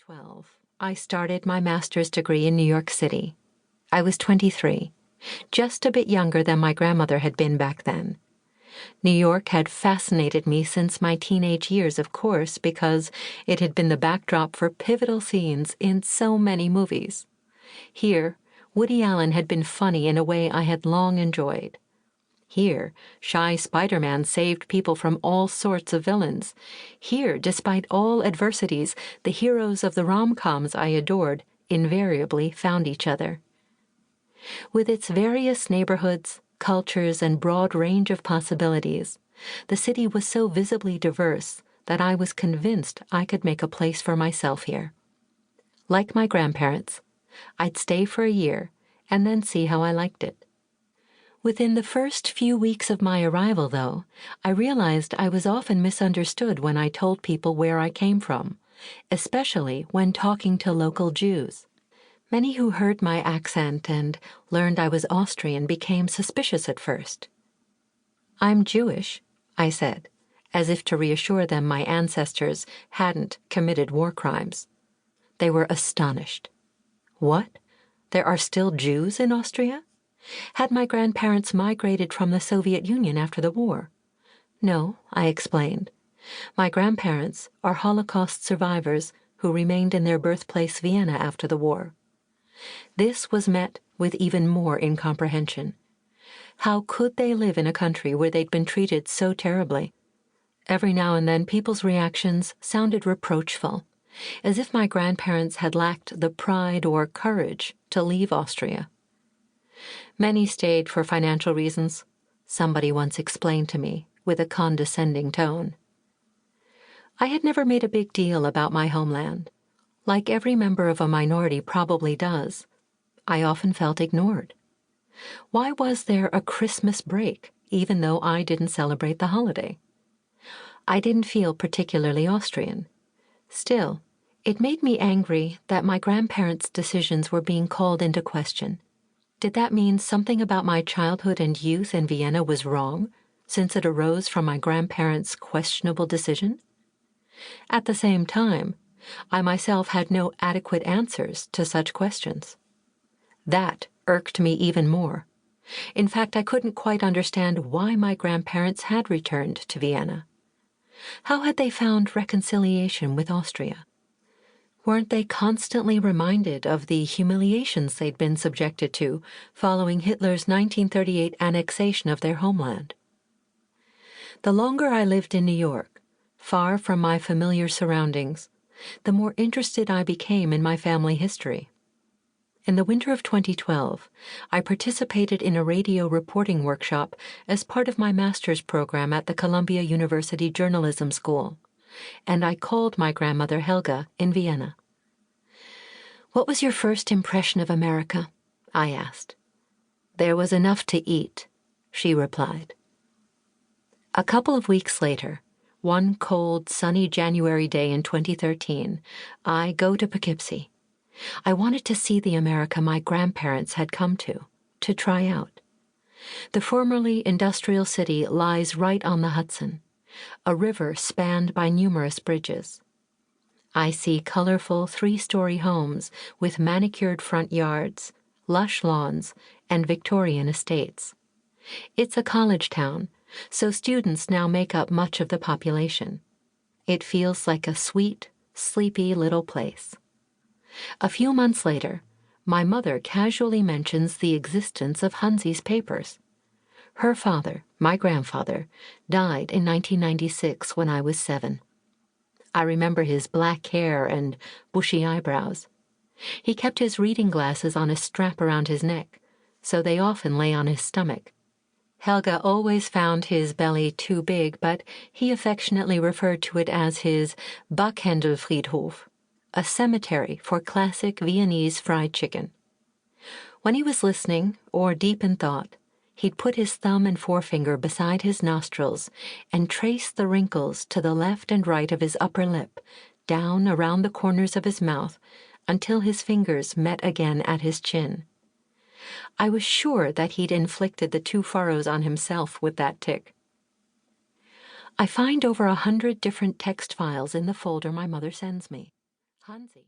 2012, I started my master's degree in New York City. I was 23, just a bit younger than my grandmother had been back then. New York had fascinated me since my teenage years, of course, because it had been the backdrop for pivotal scenes in so many movies. Here, Woody Allen had been funny in a way I had long enjoyed. Here, shy Spider-Man saved people from all sorts of villains. Here, despite all adversities, the heroes of the rom-coms I adored invariably found each other. With its various neighborhoods, cultures, and broad range of possibilities, the city was so visibly diverse that I was convinced I could make a place for myself here. Like my grandparents, I'd stay for a year and then see how I liked it. Within the first few weeks of my arrival, though, I realized I was often misunderstood when I told people where I came from, especially when talking to local Jews. Many who heard my accent and learned I was Austrian became suspicious at first. "I'm Jewish," I said, as if to reassure them my ancestors hadn't committed war crimes. They were astonished. What? There are still Jews in Austria? Had my grandparents migrated from the Soviet Union after the war? No, I explained. My grandparents are Holocaust survivors who remained in their birthplace Vienna after the war. This was met with even more incomprehension. How could they live in a country where they'd been treated so terribly? Every now and then people's reactions sounded reproachful, as if my grandparents had lacked the pride or courage to leave Austria. Many stayed for financial reasons, somebody once explained to me with a condescending tone. I had never made a big deal about my homeland. Like every member of a minority probably does, I often felt ignored. Why was there a Christmas break, even though I didn't celebrate the holiday? I didn't feel particularly Austrian. Still, it made me angry that my grandparents' decisions were being called into question. Did that mean something about my childhood and youth in Vienna was wrong, since it arose from my grandparents' questionable decision? At the same time, I myself had no adequate answers to such questions. That irked me even more. In fact, I couldn't quite understand why my grandparents had returned to Vienna. How had they found reconciliation with Austria? Weren't they constantly reminded of the humiliations they'd been subjected to following Hitler's 1938 annexation of their homeland? The longer I lived in New York, far from my familiar surroundings, the more interested I became in my family history. In the winter of 2012, I participated in a radio reporting workshop as part of my master's program at the Columbia University Journalism School, and I called my grandmother Helga in Vienna. "What was your first impression of America?" I asked. "There was enough to eat," she replied. A couple of weeks later, one cold, sunny January day in 2013, I go to Poughkeepsie. I wanted to see the America my grandparents had come to try out. The formerly industrial city lies right on the Hudson, a river spanned by numerous bridges. I see colorful three-story homes with manicured front yards, lush lawns, and Victorian estates. It's a college town, so students now make up much of the population. It feels like a sweet, sleepy little place. A few months later, my mother casually mentions the existence of Hansi's papers. Her father, my grandfather, died in 1996 when I was 7. I remember his black hair and bushy eyebrows. He kept his reading glasses on a strap around his neck, so they often lay on his stomach. Helga always found his belly too big, but he affectionately referred to it as his Backhändelfriedhof, a cemetery for classic Viennese fried chicken. When he was listening or deep in thought, he'd put his thumb and forefinger beside his nostrils and trace the wrinkles to the left and right of his upper lip, down around the corners of his mouth, until his fingers met again at his chin. I was sure that he'd inflicted the 2 furrows on himself with that tick. I find over 100 different text files in the folder my mother sends me. Hansi.